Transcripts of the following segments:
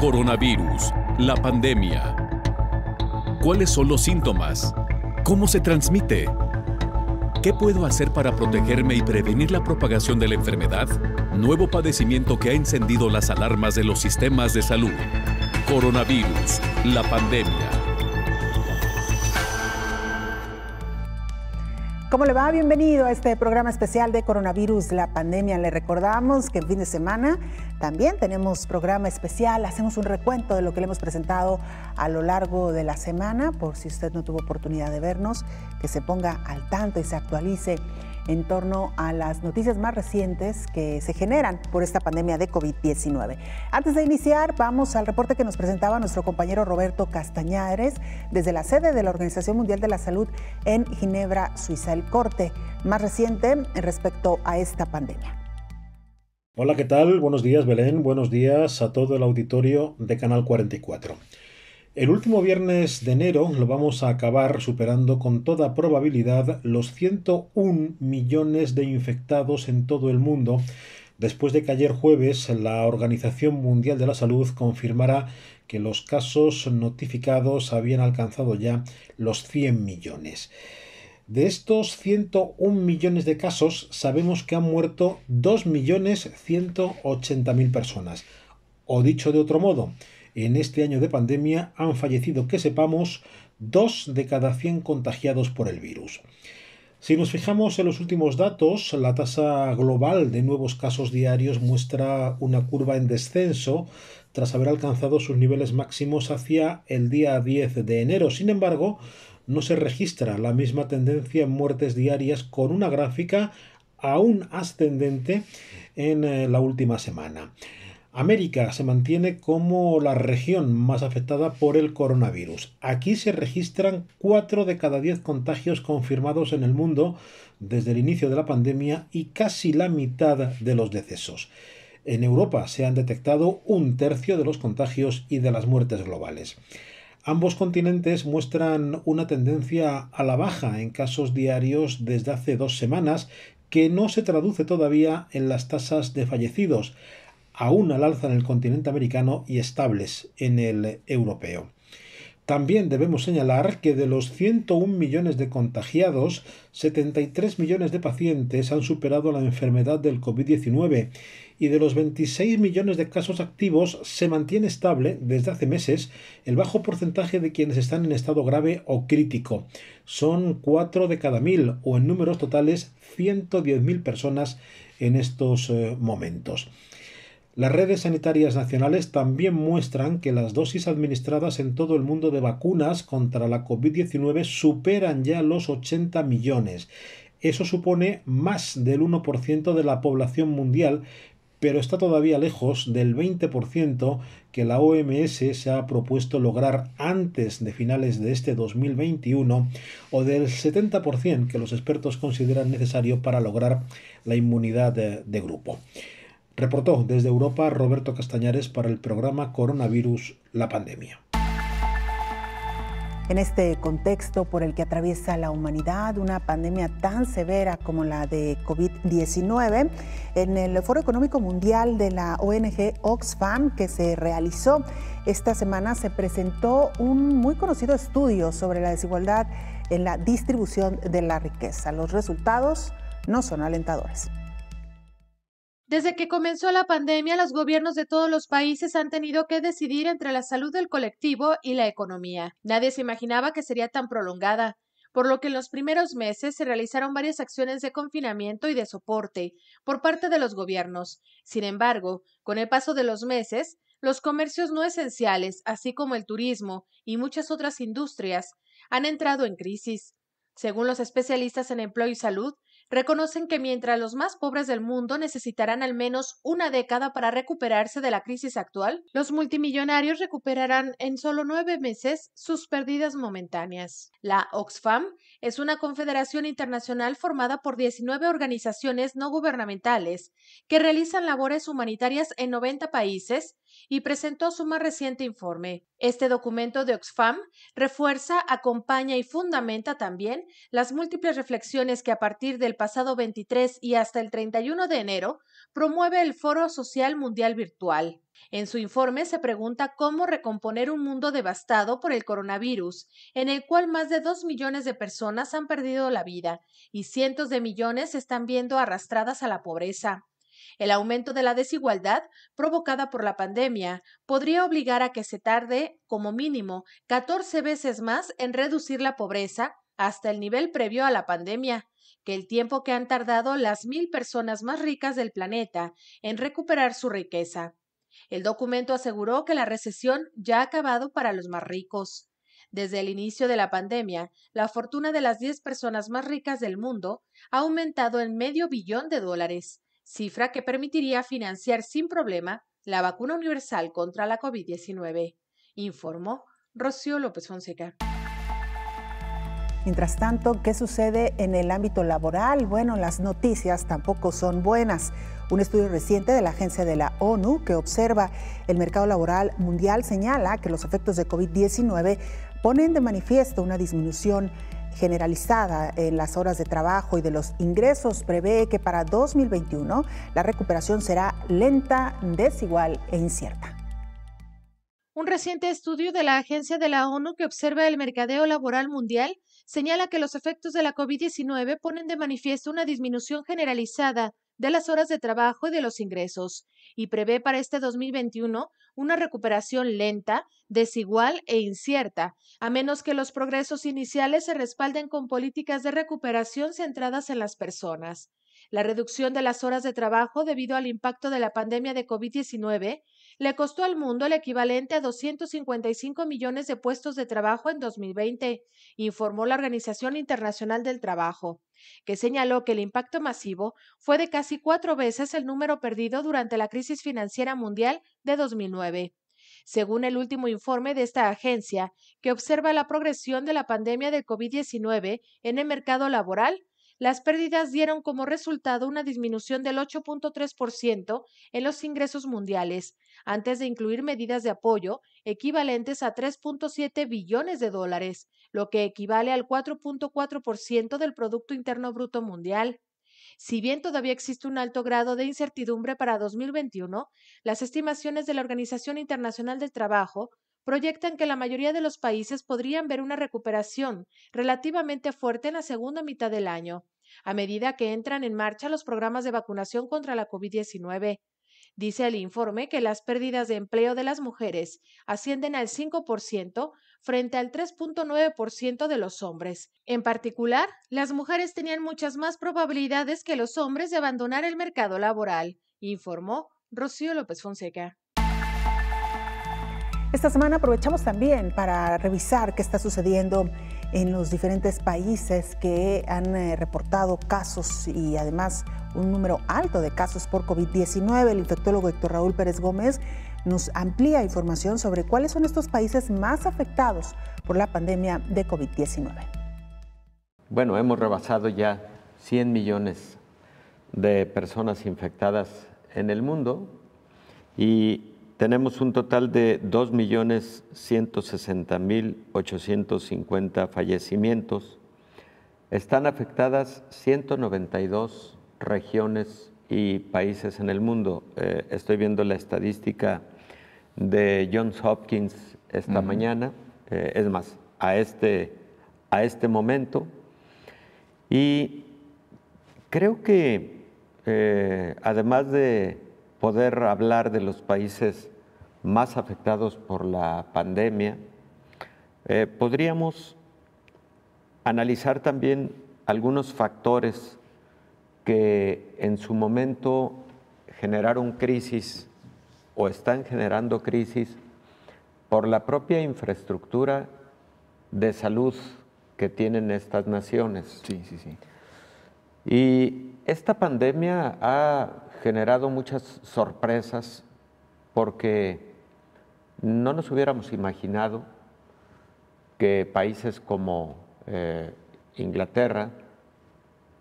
Coronavirus, la pandemia. ¿Cuáles son los síntomas? ¿Cómo se transmite? ¿Qué puedo hacer para protegerme y prevenir la propagación de la enfermedad? Nuevo padecimiento que ha encendido las alarmas de los sistemas de salud. Coronavirus, la pandemia. ¿Cómo le va? Bienvenido a este programa especial de Coronavirus, la pandemia. Le recordamos que en fin de semana también tenemos programa especial. Hacemos un recuento de lo que le hemos presentado a lo largo de la semana. Por si usted no tuvo oportunidad de vernos, que se ponga al tanto y se actualice en torno a las noticias más recientes que se generan por esta pandemia de COVID-19. Antes de iniciar, vamos al reporte que nos presentaba nuestro compañero Roberto Castañares desde la sede de la Organización Mundial de la Salud en Ginebra, Suiza. El corte más reciente respecto a esta pandemia. Hola, ¿qué tal? Buenos días, Belén. Buenos días a todo el auditorio de Canal 44. El último viernes de enero lo vamos a acabar superando con toda probabilidad los 101 millones de infectados en todo el mundo, después de que ayer jueves la Organización Mundial de la Salud confirmara que los casos notificados habían alcanzado ya los 100 millones. De estos 101 millones de casos, sabemos que han muerto 2.180.000 personas. O dicho de otro modo, en este año de pandemia han fallecido, que sepamos, 2 de cada 100 contagiados por el virus. Si nos fijamos en los últimos datos, la tasa global de nuevos casos diarios muestra una curva en descenso tras haber alcanzado sus niveles máximos hacia el día 10 de enero. Sin embargo, no se registra la misma tendencia en muertes diarias, con una gráfica aún ascendente en la última semana. América se mantiene como la región más afectada por el coronavirus. Aquí se registran 4 de cada 10 contagios confirmados en el mundo desde el inicio de la pandemia y casi la mitad de los decesos. En Europa se han detectado 1/3 de los contagios y de las muertes globales. Ambos continentes muestran una tendencia a la baja en casos diarios desde hace 2 semanas, que no se traduce todavía en las tasas de fallecidos, aún al alza en el continente americano y estables en el europeo. También debemos señalar que de los 101 millones de contagiados, 73 millones de pacientes han superado la enfermedad del COVID-19 y de los 26 millones de casos activos se mantiene estable desde hace meses el bajo porcentaje de quienes están en estado grave o crítico. Son 4 de cada 1.000 o en números totales 110.000 personas en estos momentos. Las redes sanitarias nacionales también muestran que las dosis administradas en todo el mundo de vacunas contra la COVID-19 superan ya los 80 millones. Eso supone más del 1% de la población mundial, pero está todavía lejos del 20% que la OMS se ha propuesto lograr antes de finales de este 2021 o del 70% que los expertos consideran necesario para lograr la inmunidad de grupo. Reportó desde Europa Roberto Castañares para el programa Coronavirus, la pandemia. En este contexto por el que atraviesa la humanidad, una pandemia tan severa como la de COVID-19, en el Foro Económico Mundial de la ONG Oxfam, que se realizó esta semana, se presentó un muy conocido estudio sobre la desigualdad en la distribución de la riqueza. Los resultados no son alentadores. Desde que comenzó la pandemia, los gobiernos de todos los países han tenido que decidir entre la salud del colectivo y la economía. Nadie se imaginaba que sería tan prolongada, por lo que en los primeros meses se realizaron varias acciones de confinamiento y de soporte por parte de los gobiernos. Sin embargo, con el paso de los meses, los comercios no esenciales, así como el turismo y muchas otras industrias, han entrado en crisis. Según los especialistas en empleo y salud, reconocen que mientras los más pobres del mundo necesitarán al menos una década para recuperarse de la crisis actual, los multimillonarios recuperarán en solo 9 meses sus pérdidas momentáneas. La Oxfam es una confederación internacional formada por 19 organizaciones no gubernamentales que realizan labores humanitarias en 90 países y presentó su más reciente informe. Este documento de Oxfam refuerza, acompaña y fundamenta también las múltiples reflexiones que a partir del pasado 23 y hasta el 31 de enero promueve el Foro Social Mundial Virtual. En su informe se pregunta cómo recomponer un mundo devastado por el coronavirus, en el cual más de 2 millones de personas han perdido la vida y cientos de millones se están viendo arrastradas a la pobreza. El aumento de la desigualdad provocada por la pandemia podría obligar a que se tarde, como mínimo, 14 veces más en reducir la pobreza hasta el nivel previo a la pandemia, que el tiempo que han tardado las 1.000 personas más ricas del planeta en recuperar su riqueza. El documento aseguró que la recesión ya ha acabado para los más ricos. Desde el inicio de la pandemia, la fortuna de las 10 personas más ricas del mundo ha aumentado en $500 millones, cifra que permitiría financiar sin problema la vacuna universal contra la COVID-19, informó Rocío López Fonseca. Mientras tanto, ¿qué sucede en el ámbito laboral? Bueno, las noticias tampoco son buenas. Un estudio reciente de la Agencia de la ONU que observa el mercado laboral mundial señala que los efectos de COVID-19 ponen de manifiesto una disminución generalizada en las horas de trabajo y de los ingresos. Prevé que para 2021 la recuperación será lenta, desigual e incierta. Un reciente estudio de la Agencia de la ONU que observa el mercadeo laboral mundial señala que los efectos de la COVID-19 ponen de manifiesto una disminución generalizada de las horas de trabajo y de los ingresos, y prevé para este 2021 una recuperación lenta, desigual e incierta, a menos que los progresos iniciales se respalden con políticas de recuperación centradas en las personas. La reducción de las horas de trabajo debido al impacto de la pandemia de COVID-19 le costó al mundo el equivalente a 255 millones de puestos de trabajo en 2020, informó la Organización Internacional del Trabajo, que señaló que el impacto masivo fue de casi 4 veces el número perdido durante la crisis financiera mundial de 2009. Según el último informe de esta agencia, que observa la progresión de la pandemia del COVID-19 en el mercado laboral, las pérdidas dieron como resultado una disminución del 8.3% en los ingresos mundiales, antes de incluir medidas de apoyo equivalentes a $3.7 billones, lo que equivale al 4.4% del Producto Interno Bruto Mundial. Si bien todavía existe un alto grado de incertidumbre para 2021, las estimaciones de la Organización Internacional del Trabajo proyectan que la mayoría de los países podrían ver una recuperación relativamente fuerte en la segunda mitad del año, a medida que entran en marcha los programas de vacunación contra la COVID-19. Dice el informe que las pérdidas de empleo de las mujeres ascienden al 5% frente al 3.9% de los hombres. En particular, las mujeres tenían muchas más probabilidades que los hombres de abandonar el mercado laboral, informó Rocío López Fonseca. Esta semana aprovechamos también para revisar qué está sucediendo en los diferentes países que han reportado casos y además un número alto de casos por COVID-19. El infectólogo Héctor Raúl Pérez Gómez nos amplía información sobre cuáles son estos países más afectados por la pandemia de COVID-19. Bueno, hemos rebasado ya 100 millones de personas infectadas en el mundo y tenemos un total de 2.160.850 fallecimientos. Están afectadas 192 regiones y países en el mundo. Estoy viendo la estadística de Johns Hopkins esta mañana, es más, a este momento. Y creo que además de poder hablar de los países más afectados por la pandemia, podríamos analizar también algunos factores que en su momento generaron crisis o están generando crisis por la propia infraestructura de salud que tienen estas naciones. Sí. Y esta pandemia ha generado muchas sorpresas porque no nos hubiéramos imaginado que países como Inglaterra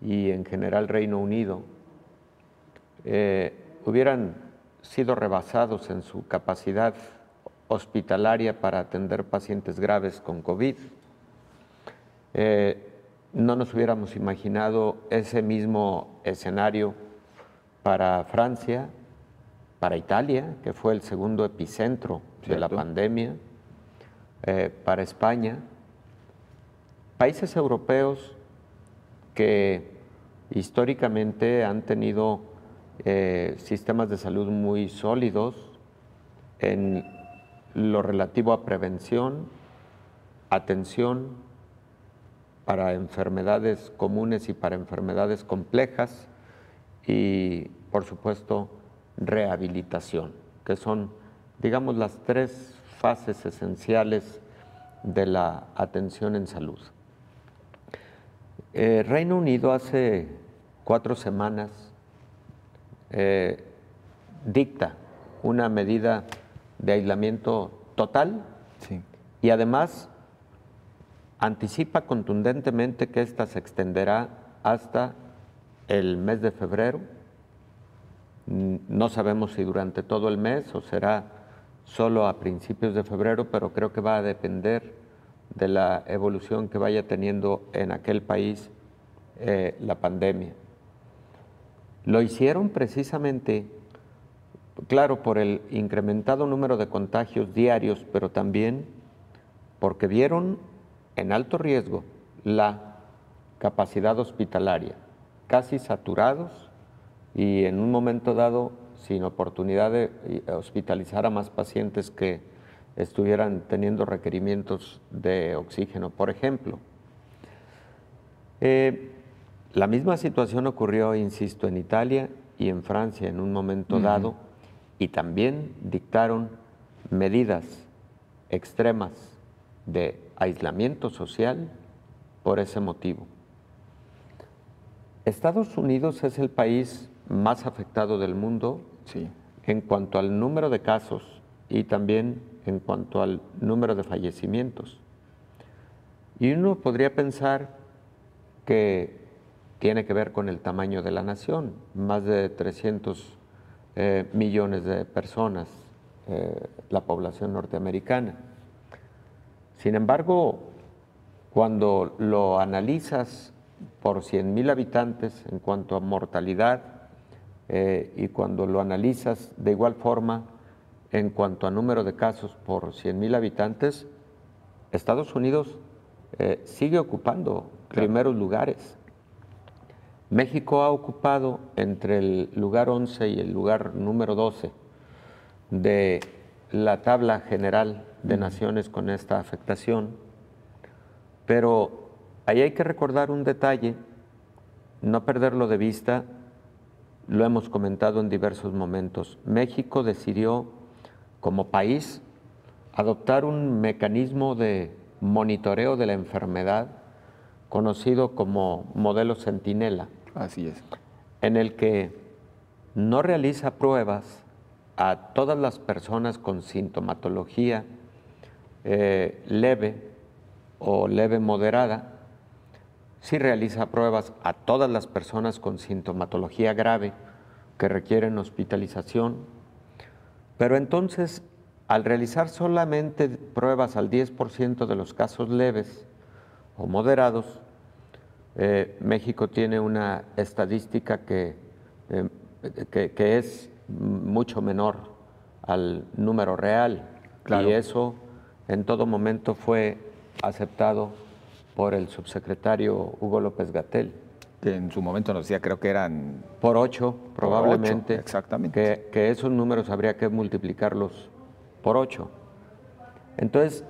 y en general Reino Unido hubieran sido rebasados en su capacidad hospitalaria para atender pacientes graves con COVID. No nos hubiéramos imaginado ese mismo escenario para Francia, para Italia, que fue el segundo epicentro de la pandemia, para España, países europeos que históricamente han tenido sistemas de salud muy sólidos en lo relativo a prevención, atención para enfermedades comunes y para enfermedades complejas y, por supuesto, rehabilitación, que son, digamos, las tres fases esenciales de la atención en salud. Reino Unido hace 4 semanas dicta una medida de aislamiento total y además anticipa contundentemente que esta se extenderá hasta el mes de febrero. No sabemos si durante todo el mes o será solo a principios de febrero, pero creo que va a depender de la evolución que vaya teniendo en aquel país la pandemia. Lo hicieron precisamente, claro, por el incrementado número de contagios diarios, pero también porque vieron en alto riesgo la capacidad hospitalaria, casi saturados y en un momento dado sin oportunidad de hospitalizar a más pacientes que estuvieran teniendo requerimientos de oxígeno, por ejemplo. La misma situación ocurrió, insisto, en Italia y en Francia en un momento dado, y también dictaron medidas extremas de aislamiento social por ese motivo. Estados Unidos es el país más afectado del mundo en cuanto al número de casos y también en cuanto al número de fallecimientos. Y uno podría pensar que tiene que ver con el tamaño de la nación, más de 300 millones de personas, la población norteamericana. Sin embargo, cuando lo analizas por 100,000 habitantes en cuanto a mortalidad y cuando lo analizas de igual forma en cuanto a número de casos por 100,000 habitantes, Estados Unidos sigue ocupando primeros lugares. México ha ocupado entre el lugar 11 y el lugar número 12 de la tabla general de naciones con esta afectación, pero ahí hay que recordar un detalle, no perderlo de vista, lo hemos comentado en diversos momentos. México decidió como país adoptar un mecanismo de monitoreo de la enfermedad conocido como modelo Centinela. Así es. En el que no realiza pruebas a todas las personas con sintomatología leve o leve moderada, sí realiza pruebas a todas las personas con sintomatología grave que requieren hospitalización, pero entonces al realizar solamente pruebas al 10% de los casos leves o moderados, México tiene una estadística que es mucho menor al número real. Claro. Y eso en todo momento fue aceptado por el subsecretario Hugo López-Gatell. Que en su momento nos decía, creo que eran... Por 8, probablemente. Por 8, exactamente. Que esos números habría que multiplicarlos por 8. Entonces,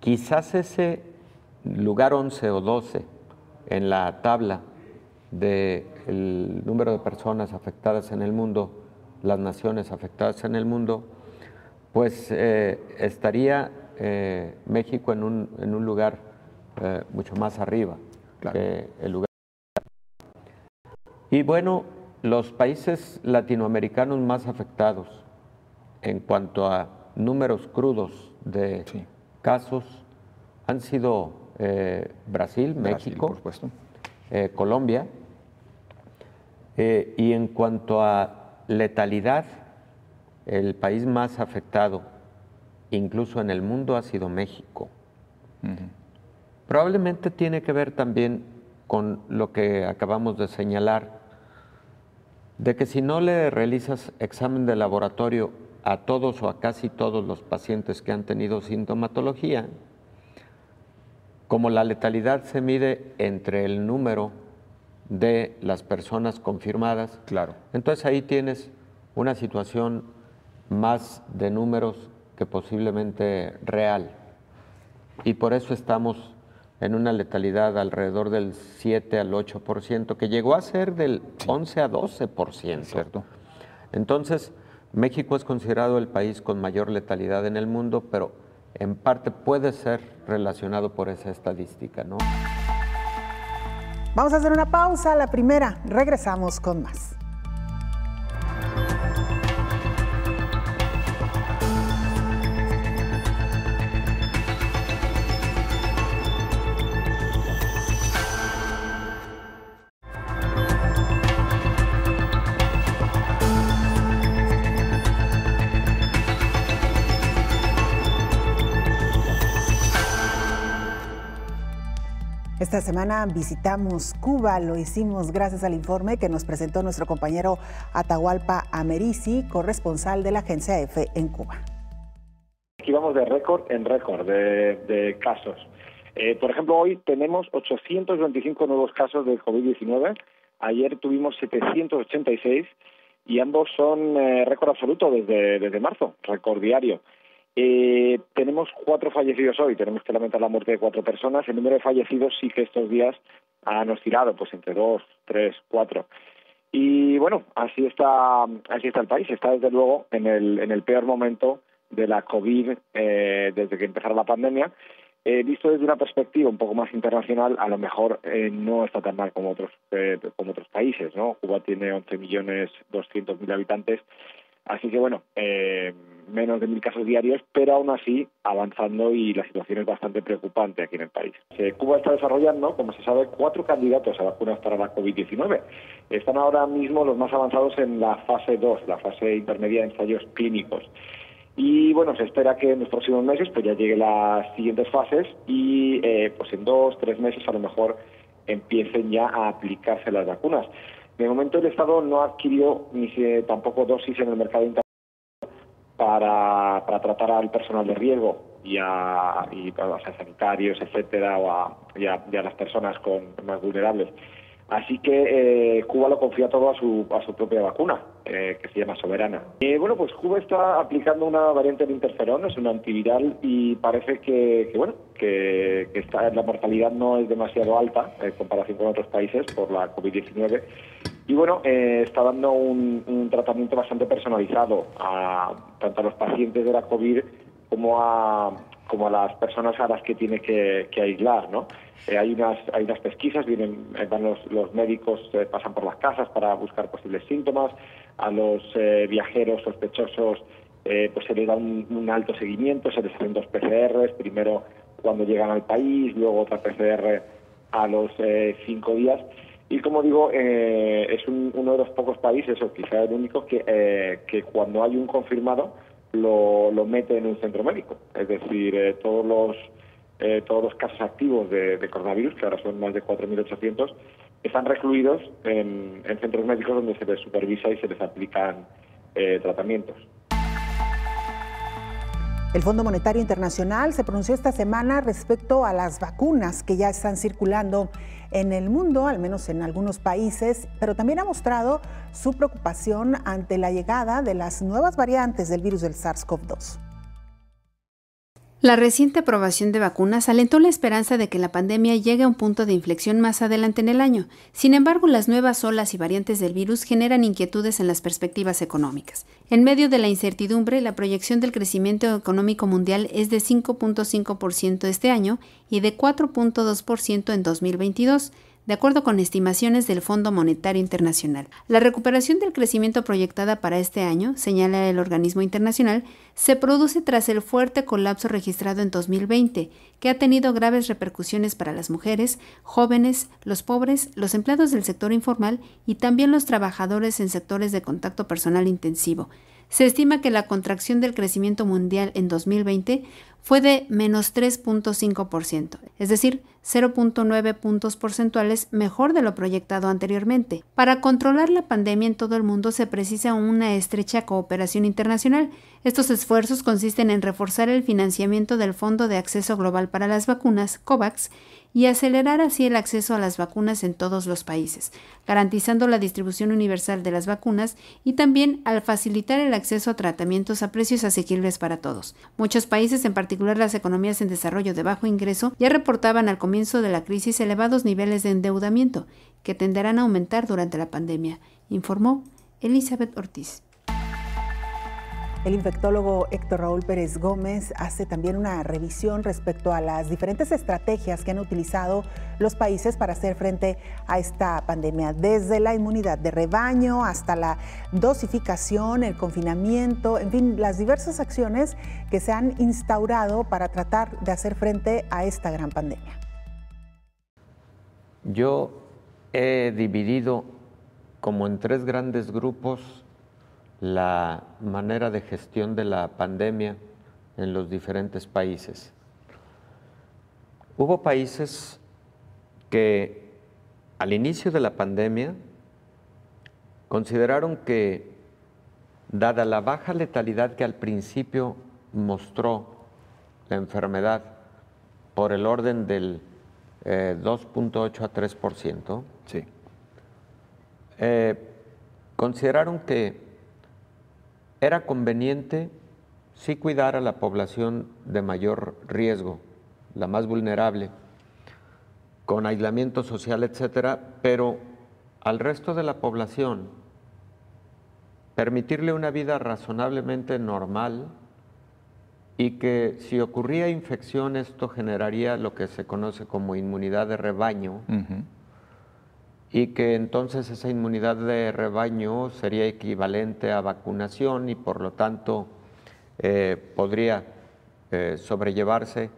quizás ese lugar 11 o 12 en la tabla del número de personas afectadas en el mundo, las naciones afectadas en el mundo, pues estaría México en un lugar mucho más arriba, claro, que el lugar. Y bueno, los países latinoamericanos más afectados en cuanto a números crudos de casos han sido Brasil, México, por supuesto. Colombia, y en cuanto a letalidad, el país más afectado, incluso en el mundo, ha sido México. Probablemente tiene que ver también con lo que acabamos de señalar, de que si no le realizas examen de laboratorio a todos o a casi todos los pacientes que han tenido sintomatología, como la letalidad se mide entre el número de las personas confirmadas, claro, entonces ahí tienes una situación más de números que posiblemente real. Y por eso estamos en una letalidad alrededor del 7 al 8%, que llegó a ser del 11 a 12%. Cierto. Entonces, México es considerado el país con mayor letalidad en el mundo, pero en parte puede ser relacionado por esa estadística, ¿no? Vamos a hacer una pausa, la primera. Regresamos con más. Esta semana visitamos Cuba, lo hicimos gracias al informe que nos presentó nuestro compañero Atahualpa Amerisi, corresponsal de la agencia EFE en Cuba. Aquí vamos de récord en récord de casos. Por ejemplo, hoy tenemos 825 nuevos casos de COVID-19, ayer tuvimos 786 y ambos son récord absoluto desde marzo, récord diario. Tenemos 4 fallecidos hoy, tenemos que lamentar la muerte de 4 personas. El número de fallecidos sí que estos días han oscilado, pues entre 2, 3, 4. Y bueno, así está el país. Está desde luego en el peor momento de la COVID desde que empezara la pandemia. Visto desde una perspectiva un poco más internacional, a lo mejor no está tan mal como otros países, ¿no? Cuba tiene 11.200.000 habitantes. Así que bueno, menos de 1.000 casos diarios, pero aún así avanzando y la situación es bastante preocupante aquí en el país. Cuba está desarrollando, como se sabe, 4 candidatos a vacunas para la COVID-19. Están ahora mismo los más avanzados en la fase 2, la fase intermedia de ensayos clínicos. Y bueno, se espera que en los próximos meses pues ya lleguen las siguientes fases y pues en 2, 3 meses a lo mejor empiecen ya a aplicarse las vacunas. De momento el Estado no adquirió ni tampoco dosis en el mercado internacional para tratar al personal de riesgo y a los sanitarios, etcétera, y a las personas más vulnerables. Así que Cuba lo confía todo a su propia vacuna, que se llama Soberana. Bueno, pues Cuba está aplicando una variante de interferón, es un antiviral, y parece que la mortalidad no es demasiado alta en comparación con otros países por la COVID-19. Y bueno, está dando un tratamiento bastante personalizado tanto a los pacientes de la COVID como a las personas a las que tiene que aislar, ¿no? Hay unas pesquisas, van los médicos, pasan por las casas para buscar posibles síntomas, a los viajeros sospechosos pues se les da un alto seguimiento, se les hacen 2 PCRs, primero cuando llegan al país, luego otra PCR a los 5 días. Y como digo, es uno de los pocos países, o quizá el único, que cuando hay un confirmado lo mete en un centro médico. Es decir, todos los casos activos de coronavirus, que ahora son más de 4.800, están recluidos en centros médicos donde se les supervisa y se les aplican tratamientos. El Fondo Monetario Internacional se pronunció esta semana respecto a las vacunas que ya están circulando en el mundo, al menos en algunos países, pero también ha mostrado su preocupación ante la llegada de las nuevas variantes del virus del SARS-CoV-2. La reciente aprobación de vacunas alentó la esperanza de que la pandemia llegue a un punto de inflexión más adelante en el año. Sin embargo, las nuevas olas y variantes del virus generan inquietudes en las perspectivas económicas. En medio de la incertidumbre, la proyección del crecimiento económico mundial es de 5.5% este año y de 4.2% en 2022. De acuerdo con estimaciones del Fondo Monetario Internacional. La recuperación del crecimiento proyectada para este año, señala el organismo internacional, se produce tras el fuerte colapso registrado en 2020, que ha tenido graves repercusiones para las mujeres, jóvenes, los pobres, los empleados del sector informal y también los trabajadores en sectores de contacto personal intensivo. Se estima que la contracción del crecimiento mundial en 2020 fue de menos 3.5%, es decir, 0.9 puntos porcentuales mejor de lo proyectado anteriormente. Para controlar la pandemia en todo el mundo se precisa una estrecha cooperación internacional. Estos esfuerzos consisten en reforzar el financiamiento del Fondo de Acceso Global para las Vacunas, COVAX, y acelerar así el acceso a las vacunas en todos los países, garantizando la distribución universal de las vacunas y también al facilitar el acceso a tratamientos a precios asequibles para todos. Muchos países, en particular las economías en desarrollo de bajo ingreso, ya reportaban al comienzo de la crisis elevados niveles de endeudamiento, que tenderán a aumentar durante la pandemia, informó Elizabeth Ortiz. El infectólogo Héctor Raúl Pérez Gómez hace también una revisión respecto a las diferentes estrategias que han utilizado los países para hacer frente a esta pandemia, desde la inmunidad de rebaño hasta la dosificación, el confinamiento, en fin, las diversas acciones que se han instaurado para tratar de hacer frente a esta gran pandemia. Yo he dividido como en 3 grandes grupos la manera de gestión de la pandemia en los diferentes países. Hubo países que al inicio de la pandemia consideraron que, dada la baja letalidad que al principio mostró la enfermedad por el orden del 2.8 a 3%, sí. Consideraron que era conveniente sí cuidar a la población de mayor riesgo, la más vulnerable, con aislamiento social, etcétera, pero al resto de la población permitirle una vida razonablemente normal y que si ocurría infección esto generaría lo que se conoce como inmunidad de rebaño, y que entonces esa inmunidad de rebaño sería equivalente a vacunación y por lo tanto podría sobrellevarse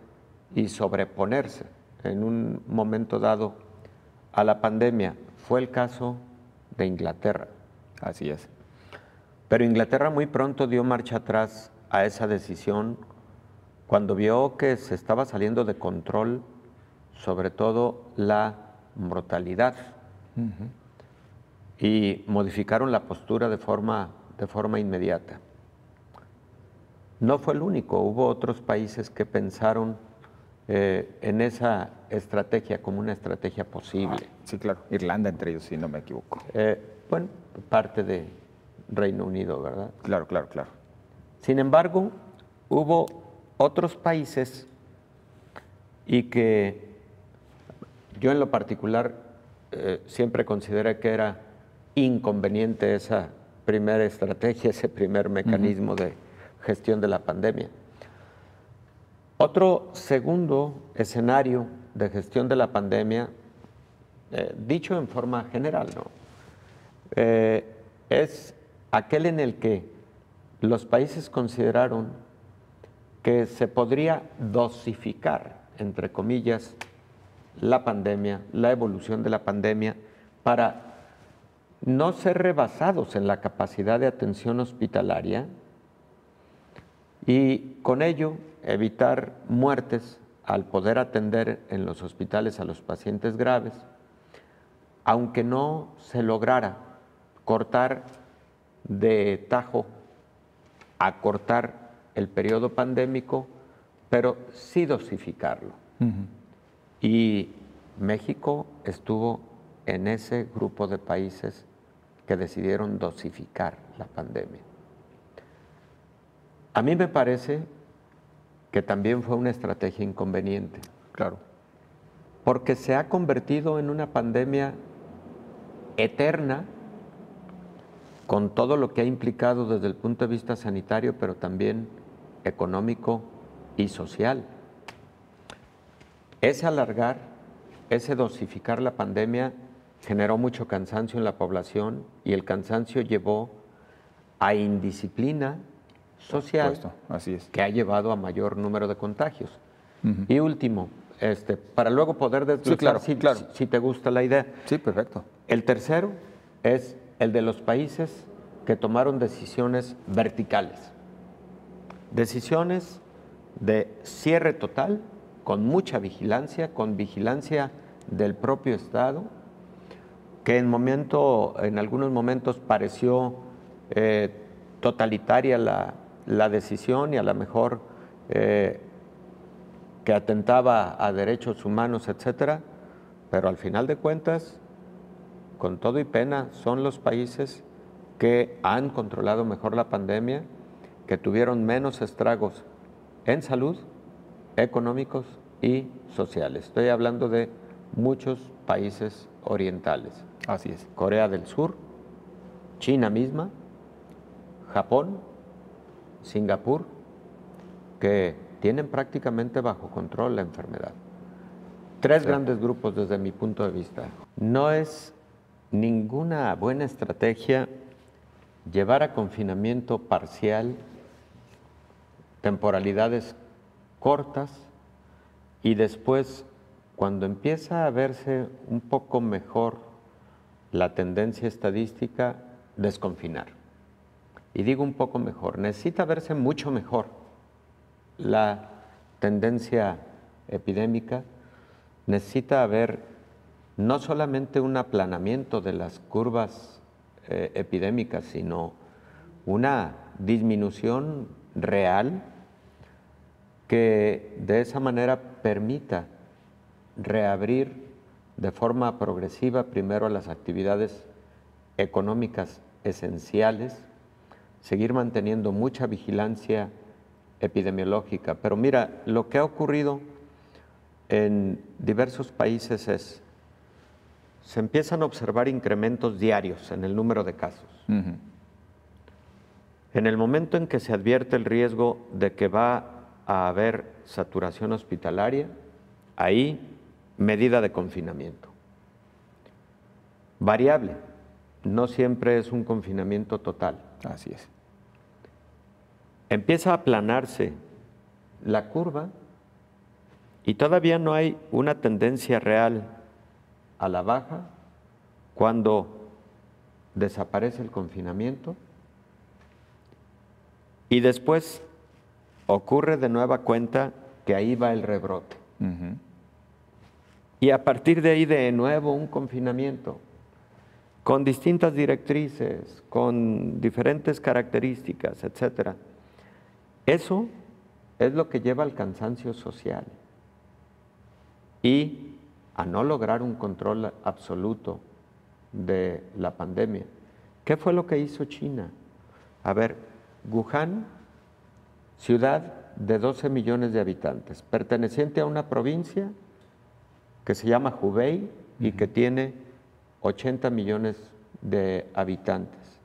y sobreponerse en un momento dado a la pandemia. Fue el caso de Inglaterra. Así es. Pero Inglaterra muy pronto dio marcha atrás a esa decisión cuando vio que se estaba saliendo de control, sobre todo la mortalidad. Y modificaron la postura de forma inmediata. No fue el único, hubo otros países que pensaron en esa estrategia como una estrategia posible. Sí, claro. Irlanda entre ellos, si no me equivoco. Bueno, parte de Reino Unido, ¿verdad? Claro. Sin embargo, hubo otros países y que yo en lo particular siempre consideré que era inconveniente esa primera estrategia, ese primer mecanismo de gestión de la pandemia. Otro segundo escenario de gestión de la pandemia, dicho en forma general, ¿no? Es aquel en el que los países consideraron que se podría dosificar, entre comillas, la pandemia, la evolución de la pandemia, para no ser rebasados en la capacidad de atención hospitalaria y con ello evitar muertes al poder atender en los hospitales a los pacientes graves, aunque no se lograra cortar de tajo, acortar el periodo pandémico, pero sí dosificarlo. Y México estuvo en ese grupo de países que decidieron dosificar la pandemia. A mí me parece que también fue una estrategia inconveniente. Claro. Porque se ha convertido en una pandemia eterna, con todo lo que ha implicado desde el punto de vista sanitario, pero también económico y social. Ese alargar, ese dosificar la pandemia generó mucho cansancio en la población y el cansancio llevó a indisciplina social, así es, que ha llevado a mayor número de contagios. Y último, para luego poder desglosar, si te gusta la idea. Sí, perfecto. El tercero es el de los países que tomaron decisiones verticales, decisiones de cierre total, con mucha vigilancia, con vigilancia del propio Estado, que en algunos momentos pareció totalitaria la decisión y a lo mejor que atentaba a derechos humanos, etcétera, pero al final de cuentas, con todo y pena, son los países que han controlado mejor la pandemia, que tuvieron menos estragos en salud, económicos y sociales. Estoy hablando de muchos países orientales. Así es. Corea del Sur, China misma, Japón, Singapur, que tienen prácticamente bajo control la enfermedad. Tres grandes grupos desde mi punto de vista. No es ninguna buena estrategia llevar a confinamiento parcial temporalidades cortas y después, cuando empieza a verse un poco mejor la tendencia estadística, desconfinar. Y digo un poco mejor, necesita verse mucho mejor la tendencia epidémica, necesita haber no solamente un aplanamiento de las curvas epidémicas, sino una disminución real que de esa manera permita reabrir de forma progresiva primero las actividades económicas esenciales, seguir manteniendo mucha vigilancia epidemiológica. Pero mira, lo que ha ocurrido en diversos países es, se empiezan a observar incrementos diarios en el número de casos. En el momento en que se advierte el riesgo de que va a haber saturación hospitalaria, ahí medida de confinamiento. Variable, no siempre es un confinamiento total. Así es. Empieza a aplanarse la curva y todavía no hay una tendencia real a la baja cuando desaparece el confinamiento y después ocurre de nueva cuenta que ahí va el rebrote. Y a partir de ahí de nuevo un confinamiento con distintas directrices, con diferentes características, etcétera. Eso es lo que lleva al cansancio social y a no lograr un control absoluto de la pandemia. ¿Qué fue lo que hizo China? A ver, Wuhan, ciudad de 12 millones de habitantes, perteneciente a una provincia que se llama Hubei y que tiene 80 millones de habitantes.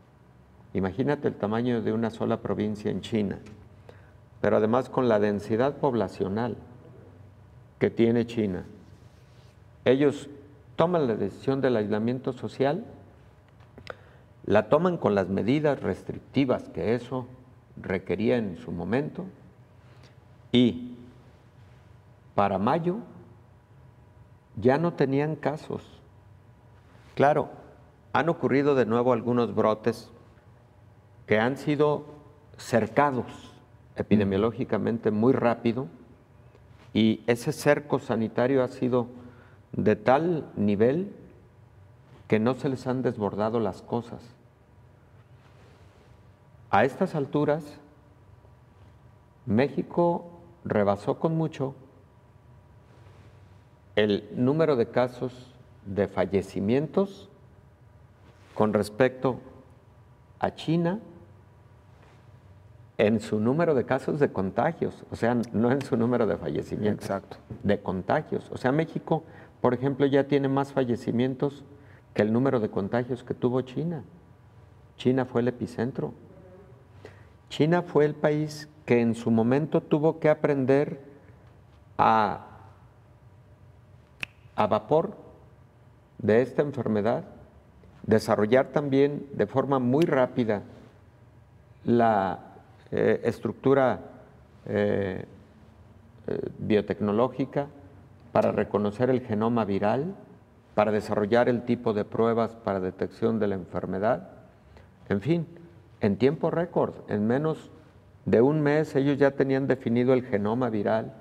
Imagínate el tamaño de una sola provincia en China, pero además con la densidad poblacional que tiene China. Ellos toman la decisión del aislamiento social, la toman con las medidas restrictivas que eso requería en su momento, y para mayo ya no tenían casos. Claro, han ocurrido de nuevo algunos brotes que han sido cercados epidemiológicamente muy rápido y ese cerco sanitario ha sido de tal nivel que no se les han desbordado las cosas. A estas alturas, México rebasó con mucho el número de casos de fallecimientos con respecto a China en su número de casos de contagios, o sea, no en su número de fallecimientos, exacto, de contagios. O sea, México, por ejemplo, ya tiene más fallecimientos que el número de contagios que tuvo China. China fue el epicentro. China fue el país que en su momento tuvo que aprender a vapor de esta enfermedad, desarrollar también de forma muy rápida la estructura biotecnológica para reconocer el genoma viral, para desarrollar el tipo de pruebas para detección de la enfermedad, en fin, en tiempo récord, en menos de un mes ellos ya tenían definido el genoma viral,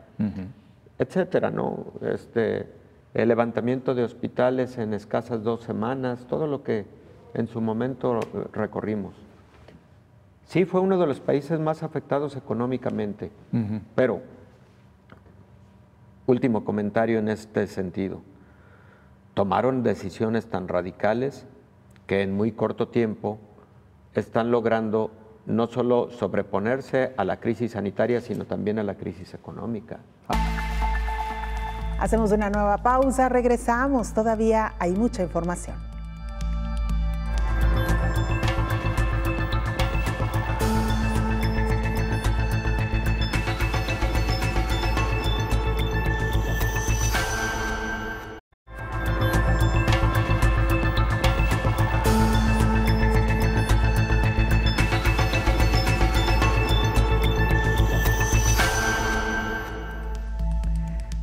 etcétera, ¿no? El levantamiento de hospitales en escasas 2 semanas, todo lo que en su momento recorrimos. Sí, fue uno de los países más afectados económicamente, pero, último comentario en este sentido, tomaron decisiones tan radicales que en muy corto tiempo están logrando no solo sobreponerse a la crisis sanitaria, sino también a la crisis económica. Hacemos una nueva pausa, regresamos, todavía hay mucha información.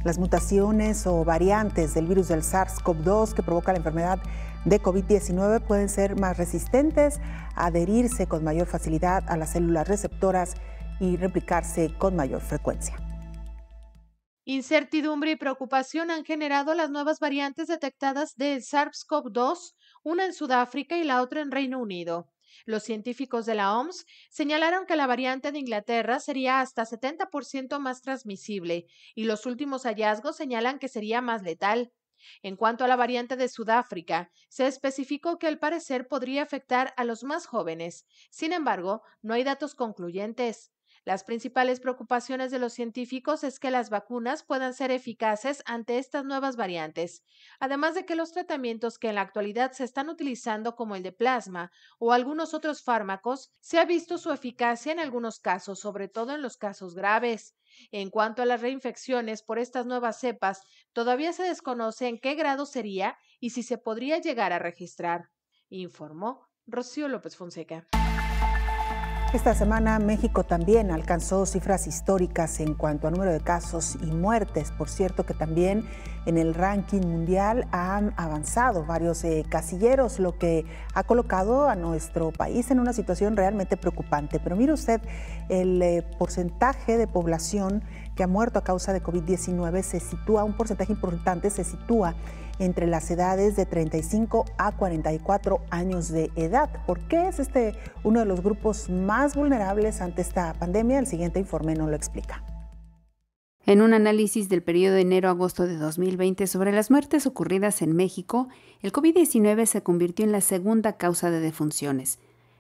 Las mutaciones o variantes del virus del SARS-CoV-2 que provoca la enfermedad de COVID-19 pueden ser más resistentes, adherirse con mayor facilidad a las células receptoras y replicarse con mayor frecuencia. Incertidumbre y preocupación han generado las nuevas variantes detectadas del SARS-CoV-2, una en Sudáfrica y la otra en Reino Unido. Los científicos de la OMS señalaron que la variante de Inglaterra sería hasta 70% más transmisible y los últimos hallazgos señalan que sería más letal. En cuanto a la variante de Sudáfrica, se especificó que al parecer podría afectar a los más jóvenes. Sin embargo, no hay datos concluyentes. Las principales preocupaciones de los científicos es que las vacunas puedan ser eficaces ante estas nuevas variantes, además de que los tratamientos que en la actualidad se están utilizando como el de plasma o algunos otros fármacos, se ha visto su eficacia en algunos casos, sobre todo en los casos graves. En cuanto a las reinfecciones por estas nuevas cepas, todavía se desconoce en qué grado sería y si se podría llegar a registrar, informó Rocío López Fonseca. Esta semana México también alcanzó cifras históricas en cuanto a número de casos y muertes. Por cierto que también en el ranking mundial han avanzado varios casilleros, lo que ha colocado a nuestro país en una situación realmente preocupante. Pero mire usted, el porcentaje de población que ha muerto a causa de COVID-19 se sitúa, un porcentaje importante se sitúa entre las edades de 35 a 44 años de edad. ¿Por qué es uno de los grupos más vulnerables ante esta pandemia? El siguiente informe nos lo explica. En un análisis del periodo de enero-agosto de 2020 sobre las muertes ocurridas en México, el COVID-19 se convirtió en la segunda causa de defunciones.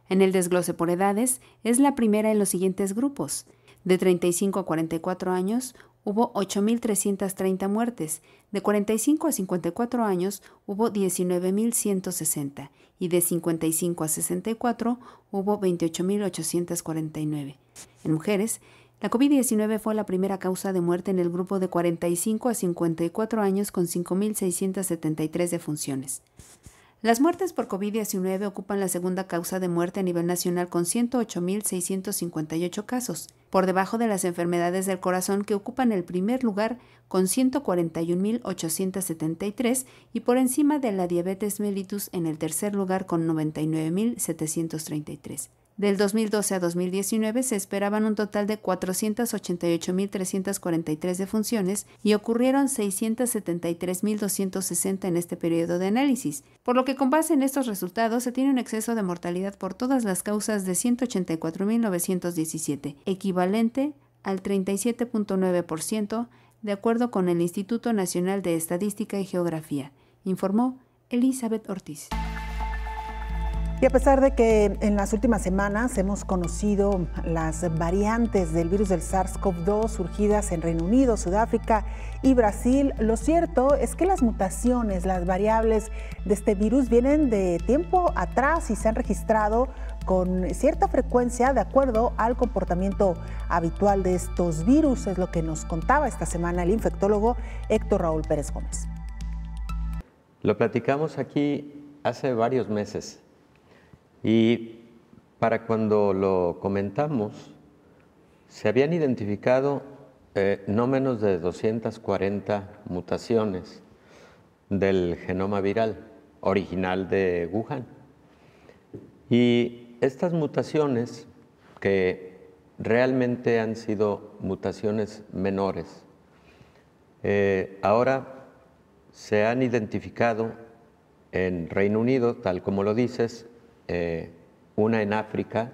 En el desglose por edades, es la primera en los siguientes grupos. De 35 a 44 años, hubo 8.330 muertes, de 45 a 54 años hubo 19.160 y de 55 a 64 hubo 28.849. En mujeres, la COVID-19 fue la primera causa de muerte en el grupo de 45 a 54 años con 5.673 defunciones. Las muertes por COVID-19 ocupan la segunda causa de muerte a nivel nacional con 108.658 casos, por debajo de las enfermedades del corazón que ocupan el primer lugar con 141.873 y por encima de la diabetes mellitus en el tercer lugar con 99.733. Del 2012 a 2019 se esperaban un total de 488.343 defunciones y ocurrieron 673.260 en este periodo de análisis, por lo que con base en estos resultados se tiene un exceso de mortalidad por todas las causas de 184.917, equivalente al 37.9%, de acuerdo con el Instituto Nacional de Estadística y Geografía, informó Elizabeth Ortiz. Y a pesar de que en las últimas semanas hemos conocido las variantes del virus del SARS-CoV-2 surgidas en Reino Unido, Sudáfrica y Brasil, lo cierto es que las mutaciones, las variables de este virus vienen de tiempo atrás y se han registrado con cierta frecuencia de acuerdo al comportamiento habitual de estos virus, es lo que nos contaba esta semana el infectólogo Héctor Raúl Pérez Gómez. Lo platicamos aquí hace varios meses. Y para cuando lo comentamos, se habían identificado no menos de 240 mutaciones del genoma viral original de Wuhan. Y estas mutaciones, que realmente han sido mutaciones menores. Ahora se han identificado en Reino Unido, tal como lo dices, una en África,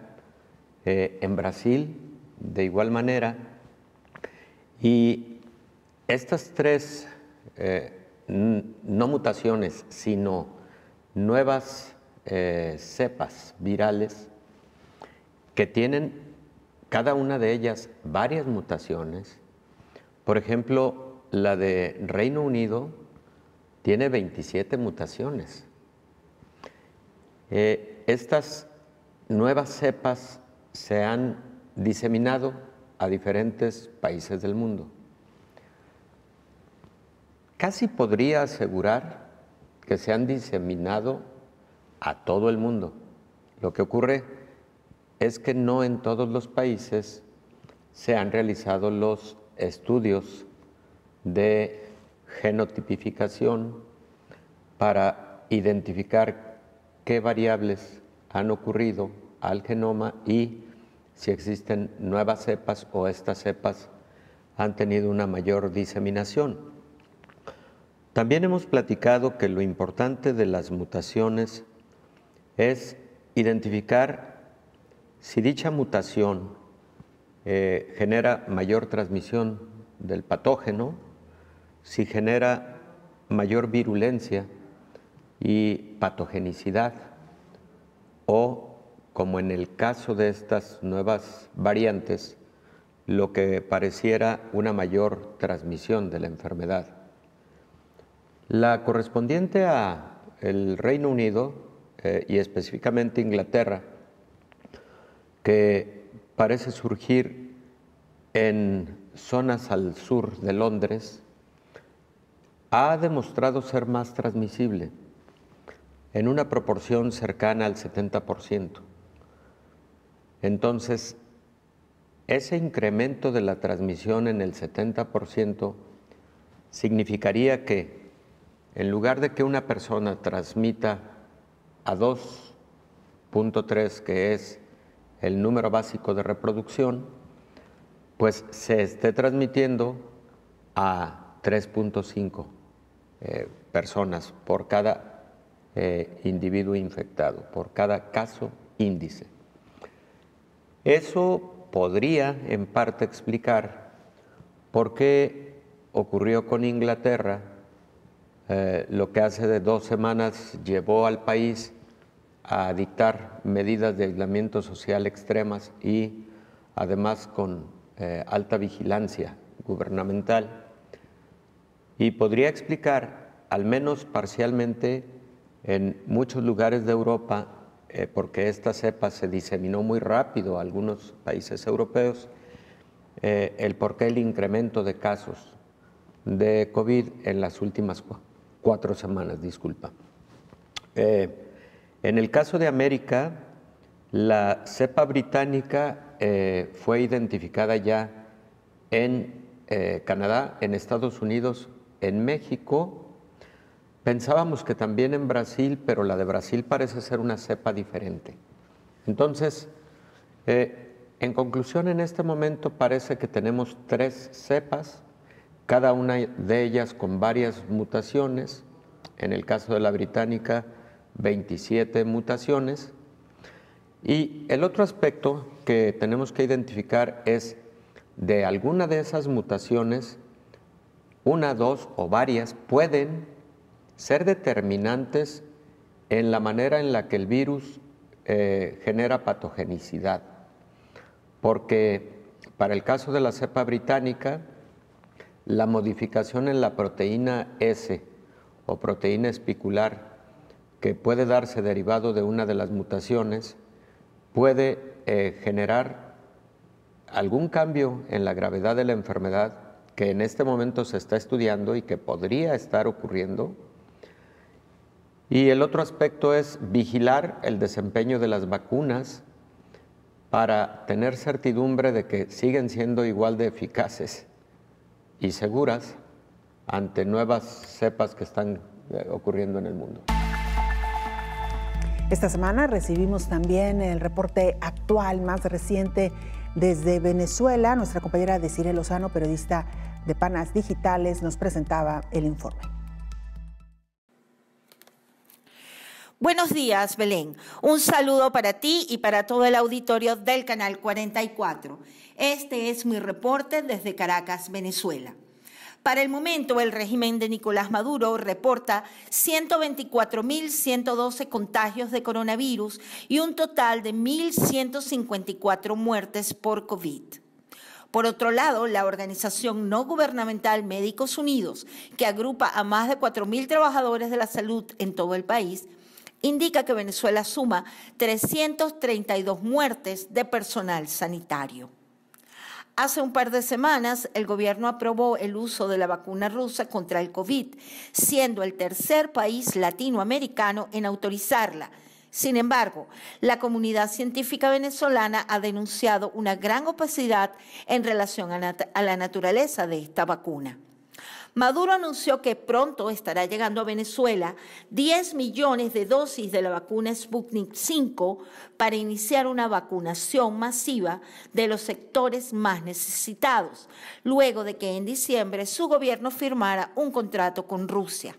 en Brasil, de igual manera, y estas tres no mutaciones, sino nuevas cepas virales que tienen cada una de ellas varias mutaciones. Por ejemplo, la de Reino Unido tiene 27 mutaciones. Estas nuevas cepas se han diseminado a diferentes países del mundo. Casi podría asegurar que se han diseminado a todo el mundo. Lo que ocurre es que no en todos los países se han realizado los estudios de genotipificación para identificar qué variables han ocurrido al genoma y si existen nuevas cepas o estas cepas han tenido una mayor diseminación. También hemos platicado que lo importante de las mutaciones es identificar si dicha mutación genera mayor transmisión del patógeno, si genera mayor virulencia y patogenicidad, o, como en el caso de estas nuevas variantes, lo que pareciera una mayor transmisión de la enfermedad. La correspondiente a el Reino Unido y específicamente Inglaterra, que parece surgir en zonas al sur de Londres, ha demostrado ser más transmisible en una proporción cercana al 70%. Entonces, ese incremento de la transmisión en el 70% significaría que en lugar de que una persona transmita a 2.3, que es el número básico de reproducción, pues se esté transmitiendo a 3.5 personas por cada individuo infectado, por cada caso índice. Eso podría en parte explicar por qué ocurrió con Inglaterra lo que hace de 2 semanas llevó al país a dictar medidas de aislamiento social extremas y además con alta vigilancia gubernamental. Y podría explicar, al menos parcialmente, en muchos lugares de Europa, porque esta cepa se diseminó muy rápido a algunos países europeos, el por qué el incremento de casos de COVID en las últimas 4 semanas, disculpa. En el caso de América, la cepa británica fue identificada ya en Canadá, en Estados Unidos, en México. Pensábamos que también en Brasil, pero la de Brasil parece ser una cepa diferente. Entonces, en conclusión, en este momento parece que tenemos 3 cepas, cada una de ellas con varias mutaciones. En el caso de la británica, 27 mutaciones. Y el otro aspecto que tenemos que identificar es de alguna de esas mutaciones, 1, 2 o varias pueden ser determinantes en la manera en la que el virus genera patogenicidad. Porque para el caso de la cepa británica, la modificación en la proteína S o proteína espicular que puede darse derivado de una de las mutaciones puede generar algún cambio en la gravedad de la enfermedad que en este momento se está estudiando y que podría estar ocurriendo. Y el otro aspecto es vigilar el desempeño de las vacunas para tener certidumbre de que siguen siendo igual de eficaces y seguras ante nuevas cepas que están ocurriendo en el mundo. Esta semana recibimos también el reporte actual más reciente Desde Venezuela, nuestra compañera Desiree Lozano, periodista de Panas Digitales, nos presentaba el informe. Buenos días, Belén. Un saludo para ti y para todo el auditorio del Canal 44. Este es mi reporte desde Caracas, Venezuela. Para el momento, el régimen de Nicolás Maduro reporta 124.112 contagios de coronavirus y un total de 1.154 muertes por COVID. Por otro lado, la organización no gubernamental Médicos Unidos, que agrupa a más de 4.000 trabajadores de la salud en todo el país, indica que Venezuela suma 332 muertes de personal sanitario. Hace un par de semanas, el gobierno aprobó el uso de la vacuna rusa contra el COVID, siendo el tercer país latinoamericano en autorizarla. Sin embargo, la comunidad científica venezolana ha denunciado una gran opacidad en relación a la naturaleza de esta vacuna. Maduro anunció que pronto estará llegando a Venezuela 10 millones de dosis de la vacuna Sputnik V para iniciar una vacunación masiva de los sectores más necesitados, luego de que en diciembre su gobierno firmara un contrato con Rusia.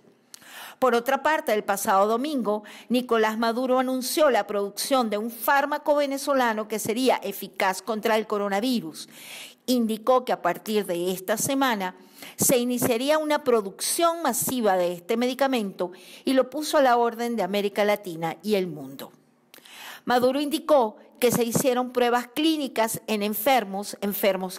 Por otra parte, el pasado domingo, Nicolás Maduro anunció la producción de un fármaco venezolano que sería eficaz contra el coronavirus. Indicó que a partir de esta semana se iniciaría una producción masiva de este medicamento y lo puso a la orden de América Latina y el mundo. Maduro indicó que se hicieron pruebas clínicas en enfermos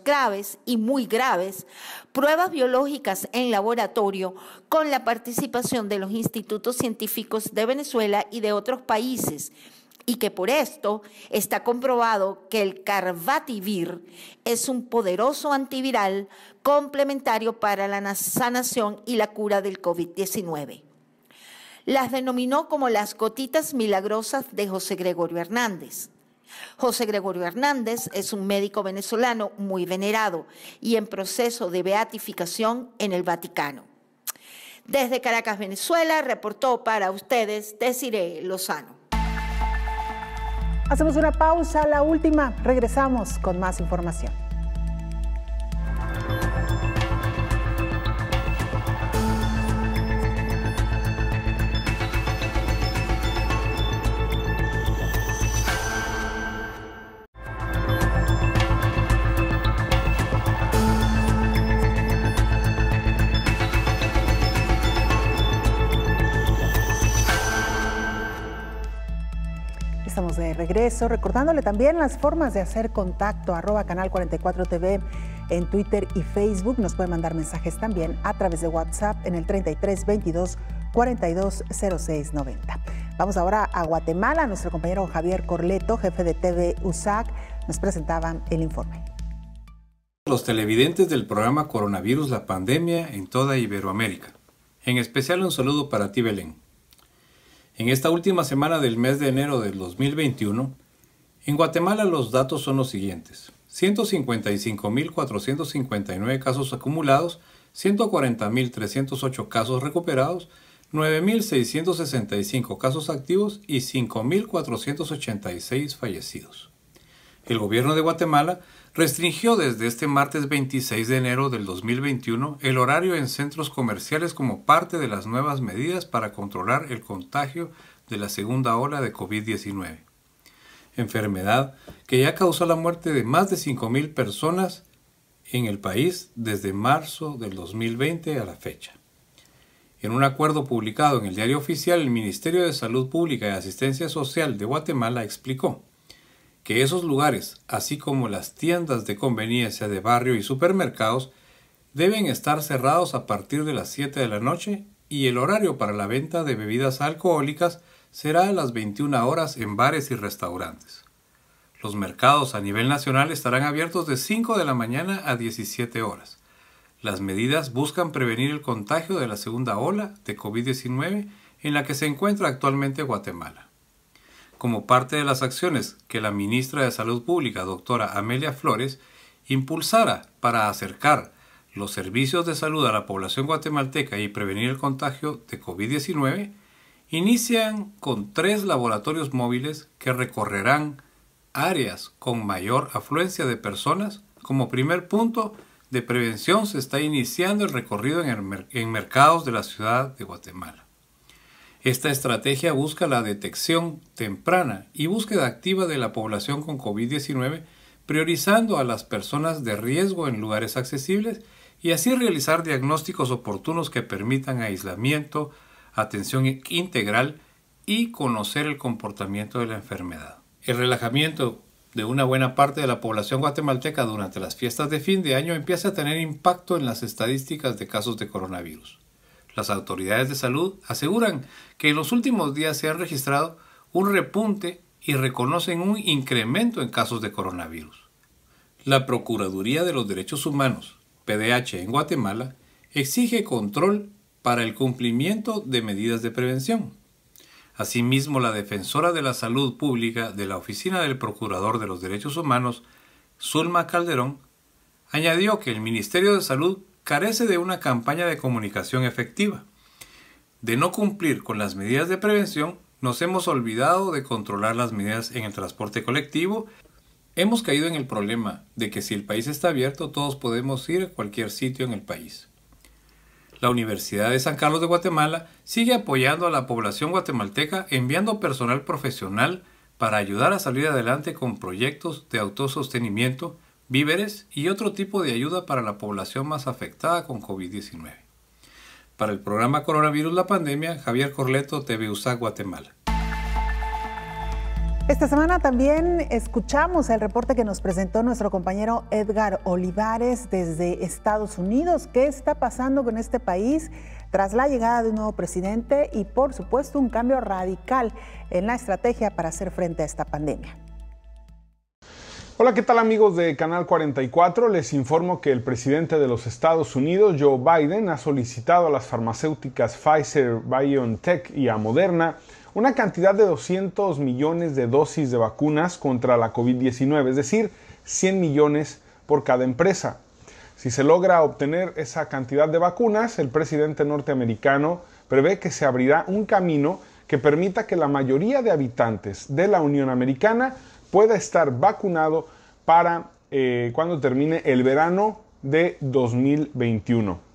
graves y muy graves, pruebas biológicas en laboratorio con la participación de los institutos científicos de Venezuela y de otros países, y que por esto está comprobado que el Carbativir es un poderoso antiviral complementario para la sanación y la cura del COVID-19. Las denominó como las gotitas milagrosas de José Gregorio Hernández. José Gregorio Hernández es un médico venezolano muy venerado y en proceso de beatificación en el Vaticano. Desde Caracas, Venezuela, reportó para ustedes Desiree Lozano. Hacemos una pausa, la última. Regresamos con más información. Estamos de regreso, recordándole también las formas de hacer contacto, @Canal 44 TV en Twitter y Facebook. Nos puede mandar mensajes también a través de WhatsApp en el 33 22 42 06 90. Vamos ahora a Guatemala. Nuestro compañero Javier Corleto, jefe de TV USAC, nos presentaba el informe. Los televidentes del programa Coronavirus, la pandemia en toda Iberoamérica. En especial un saludo para ti, Belén. En esta última semana del mes de enero del 2021, en Guatemala los datos son los siguientes: 155.459 casos acumulados, 140.308 casos recuperados, 9.665 casos activos y 5.486 fallecidos. El gobierno de Guatemala restringió desde este martes 26 de enero del 2021 el horario en centros comerciales como parte de las nuevas medidas para controlar el contagio de la segunda ola de COVID-19. Enfermedad que ya causó la muerte de más de 5.000 personas en el país desde marzo del 2020 a la fecha. En un acuerdo publicado en el Diario Oficial, el Ministerio de Salud Pública y Asistencia Social de Guatemala explicó que esos lugares, así como las tiendas de conveniencia de barrio y supermercados, deben estar cerrados a partir de las 7 de la noche y el horario para la venta de bebidas alcohólicas será a las 21 horas en bares y restaurantes. Los mercados a nivel nacional estarán abiertos de 5 de la mañana a 17 horas. Las medidas buscan prevenir el contagio de la segunda ola de COVID-19 en la que se encuentra actualmente Guatemala. Como parte de las acciones que la ministra de Salud Pública, doctora Amelia Flores, impulsara para acercar los servicios de salud a la población guatemalteca y prevenir el contagio de COVID-19, inician con 3 laboratorios móviles que recorrerán áreas con mayor afluencia de personas. Como primer punto de prevención se está iniciando el recorrido en mercados de la ciudad de Guatemala. Esta estrategia busca la detección temprana y búsqueda activa de la población con COVID-19, priorizando a las personas de riesgo en lugares accesibles y así realizar diagnósticos oportunos que permitan aislamiento, atención integral y conocer el comportamiento de la enfermedad. El relajamiento de una buena parte de la población guatemalteca durante las fiestas de fin de año empieza a tener impacto en las estadísticas de casos de coronavirus. Las autoridades de salud aseguran que en los últimos días se han registrado un repunte y reconocen un incremento en casos de coronavirus. La Procuraduría de los Derechos Humanos, PDH en Guatemala, exige control para el cumplimiento de medidas de prevención. Asimismo, la Defensora de la Salud Pública de la Oficina del Procurador de los Derechos Humanos, Zulma Calderón, añadió que el Ministerio de Salud carece de una campaña de comunicación efectiva. De no cumplir con las medidas de prevención, nos hemos olvidado de controlar las medidas en el transporte colectivo. Hemos caído en el problema de que si el país está abierto, todos podemos ir a cualquier sitio en el país. La Universidad de San Carlos de Guatemala sigue apoyando a la población guatemalteca enviando personal profesional para ayudar a salir adelante con proyectos de autosostenimiento, víveres y otro tipo de ayuda para la población más afectada con COVID-19. Para el programa Coronavirus la Pandemia, Javier Corleto, TV USAC Guatemala. Esta semana también escuchamos el reporte que nos presentó nuestro compañero Edgar Olivares desde Estados Unidos. ¿Qué está pasando con este país tras la llegada de un nuevo presidente y, por supuesto, un cambio radical en la estrategia para hacer frente a esta pandemia? Hola, ¿qué tal amigos de Canal 44? Les informo que el presidente de los Estados Unidos, Joe Biden, ha solicitado a las farmacéuticas Pfizer, BioNTech y a Moderna una cantidad de 200 millones de dosis de vacunas contra la COVID-19, es decir, 100 millones por cada empresa. Si se logra obtener esa cantidad de vacunas, el presidente norteamericano prevé que se abrirá un camino que permita que la mayoría de habitantes de la Unión Americana pueda estar vacunado para cuando termine el verano de 2021.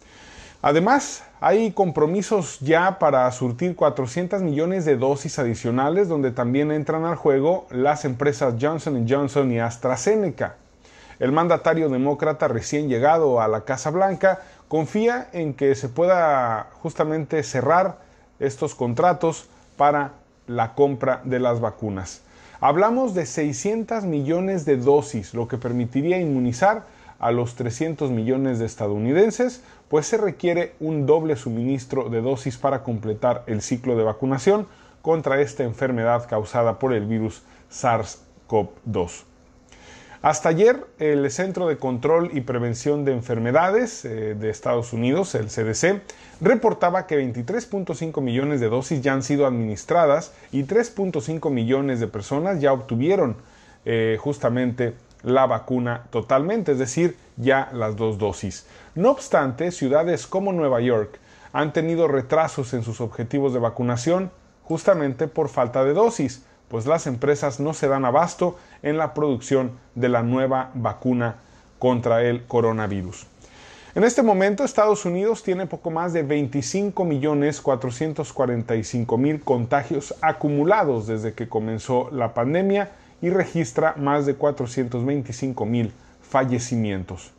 Además, hay compromisos ya para surtir 400 millones de dosis adicionales, donde también entran al juego las empresas Johnson & Johnson y AstraZeneca. El mandatario demócrata recién llegado a la Casa Blanca confía en que se pueda justamente cerrar estos contratos para la compra de las vacunas. Hablamos de 600 millones de dosis, lo que permitiría inmunizar a los 300 millones de estadounidenses, pues se requiere un doble suministro de dosis para completar el ciclo de vacunación contra esta enfermedad causada por el virus SARS-CoV-2. Hasta ayer, el Centro de Control y Prevención de Enfermedades de Estados Unidos, el CDC, reportaba que 23.5 millones de dosis ya han sido administradas y 3.5 millones de personas ya obtuvieron justamente la vacuna totalmente, es decir, ya las 2 dosis. No obstante, ciudades como Nueva York han tenido retrasos en sus objetivos de vacunación justamente por falta de dosis, pues las empresas no se dan abasto en la producción de la nueva vacuna contra el coronavirus. En este momento, Estados Unidos tiene poco más de 25.445.000 contagios acumulados desde que comenzó la pandemia y registra más de 425.000 fallecimientos.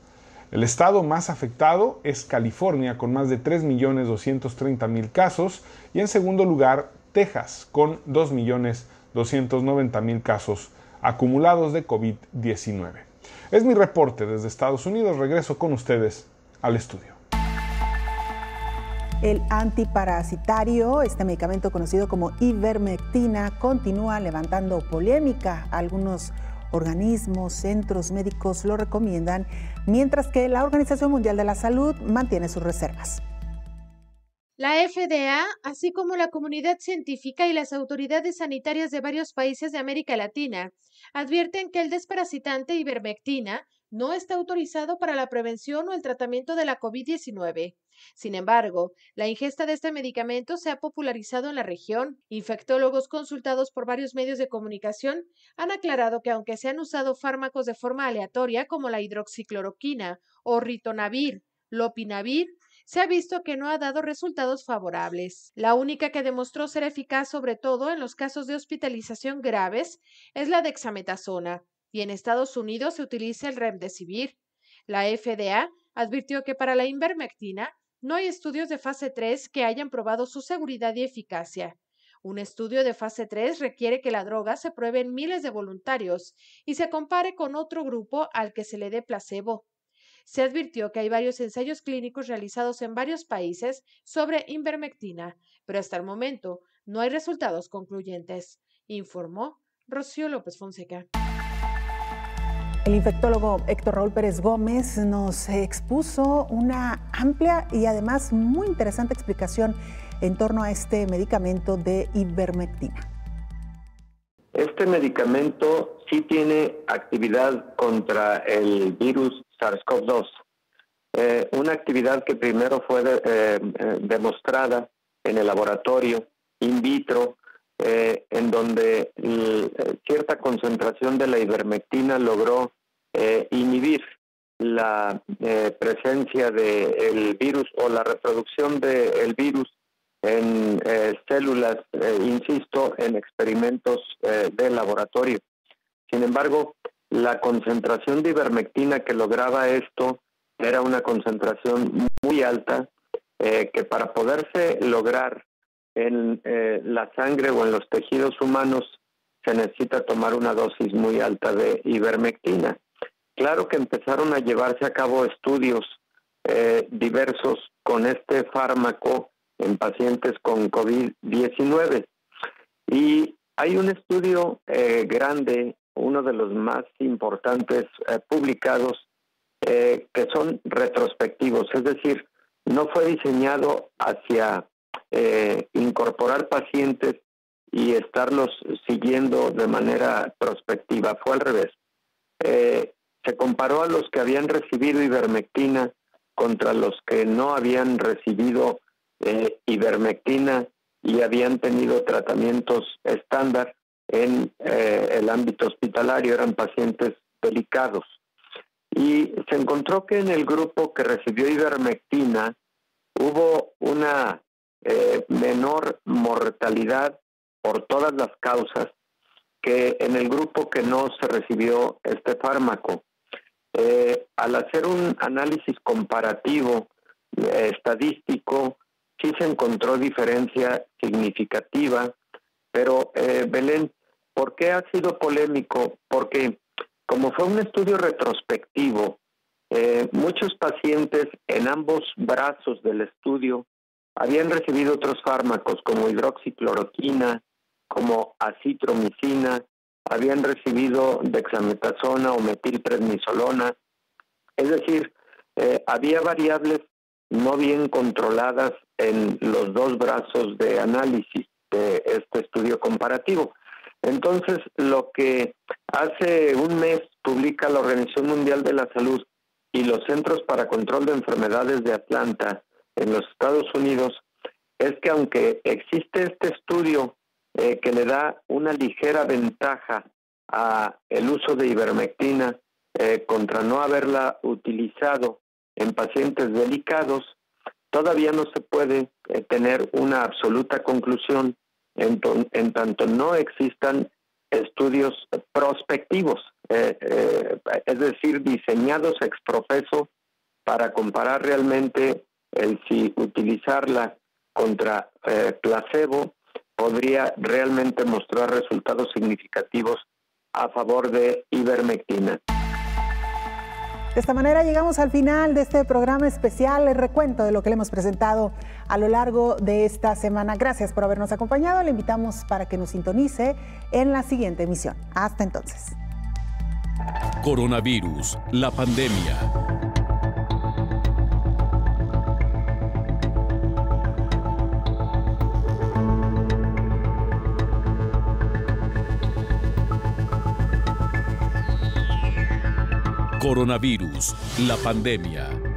El estado más afectado es California, con más de 3.230.000 casos, y en segundo lugar, Texas, con 2.290.000 casos acumulados de COVID-19. Es mi reporte desde Estados Unidos. Regreso con ustedes al estudio. El antiparasitario, este medicamento conocido como ivermectina, continúa levantando polémica. Algunos organismos, centros médicos lo recomiendan, mientras que la Organización Mundial de la Salud mantiene sus reservas. La FDA, así como la comunidad científica y las autoridades sanitarias de varios países de América Latina, advierten que el desparasitante ivermectina no está autorizado para la prevención o el tratamiento de la COVID-19. Sin embargo, la ingesta de este medicamento se ha popularizado en la región. Infectólogos consultados por varios medios de comunicación han aclarado que aunque se han usado fármacos de forma aleatoria como la hidroxicloroquina o ritonavir, lopinavir, se ha visto que no ha dado resultados favorables. La única que demostró ser eficaz, sobre todo en los casos de hospitalización graves, es la dexametasona, y en Estados Unidos se utiliza el remdesivir. La FDA advirtió que para la ivermectina no hay estudios de fase 3 que hayan probado su seguridad y eficacia. Un estudio de fase 3 requiere que la droga se pruebe en miles de voluntarios y se compare con otro grupo al que se le dé placebo. Se advirtió que hay varios ensayos clínicos realizados en varios países sobre ivermectina, pero hasta el momento no hay resultados concluyentes, informó Rocío López Fonseca. El infectólogo Héctor Raúl Pérez Gómez nos expuso una amplia y además muy interesante explicación en torno a este medicamento de ivermectina. Este medicamento sí tiene actividad contra el virus SARS-CoV-2, una actividad que primero fue demostrada en el laboratorio in vitro, en donde cierta concentración de la ivermectina logró inhibir la presencia del virus o la reproducción del virus en células, insisto, en experimentos de laboratorio. Sin embargo, la concentración de ivermectina que lograba esto era una concentración muy alta, que para poderse lograr en la sangre o en los tejidos humanos se necesita tomar una dosis muy alta de ivermectina. Claro que empezaron a llevarse a cabo estudios diversos con este fármaco en pacientes con COVID-19. Y hay un estudio grande, uno de los más importantes publicados, que son retrospectivos, es decir, no fue diseñado hacia incorporar pacientes y estarlos siguiendo de manera prospectiva, fue al revés. Se comparó a los que habían recibido ivermectina contra los que no habían recibido ivermectina y habían tenido tratamientos estándar en el ámbito hospitalario, eran pacientes delicados. Y se encontró que en el grupo que recibió ivermectina hubo una menor mortalidad por todas las causas que en el grupo que no se recibió este fármaco. Al hacer un análisis comparativo estadístico, sí se encontró diferencia significativa, pero Belén, ¿por qué ha sido polémico? Porque como fue un estudio retrospectivo, muchos pacientes en ambos brazos del estudio habían recibido otros fármacos como hidroxicloroquina, como acitromicina, habían recibido dexametasona o metilprednisolona. Es decir, había variables no bien controladas en los dos brazos de análisis de este estudio comparativo. Entonces, lo que hace un mes publica la Organización Mundial de la Salud y los Centros para Control de Enfermedades de Atlanta en los Estados Unidos es que aunque existe este estudio que le da una ligera ventaja a el uso de ivermectina contra no haberla utilizado en pacientes delicados, todavía no se puede tener una absoluta conclusión en tanto no existan estudios prospectivos, es decir, diseñados ex profeso para comparar realmente el si utilizarla contra placebo podría realmente mostrar resultados significativos a favor de ivermectina. De esta manera llegamos al final de este programa especial, el recuento de lo que le hemos presentado a lo largo de esta semana. Gracias por habernos acompañado. Le invitamos para que nos sintonice en la siguiente emisión. Hasta entonces. Coronavirus, la pandemia. Coronavirus, la pandemia.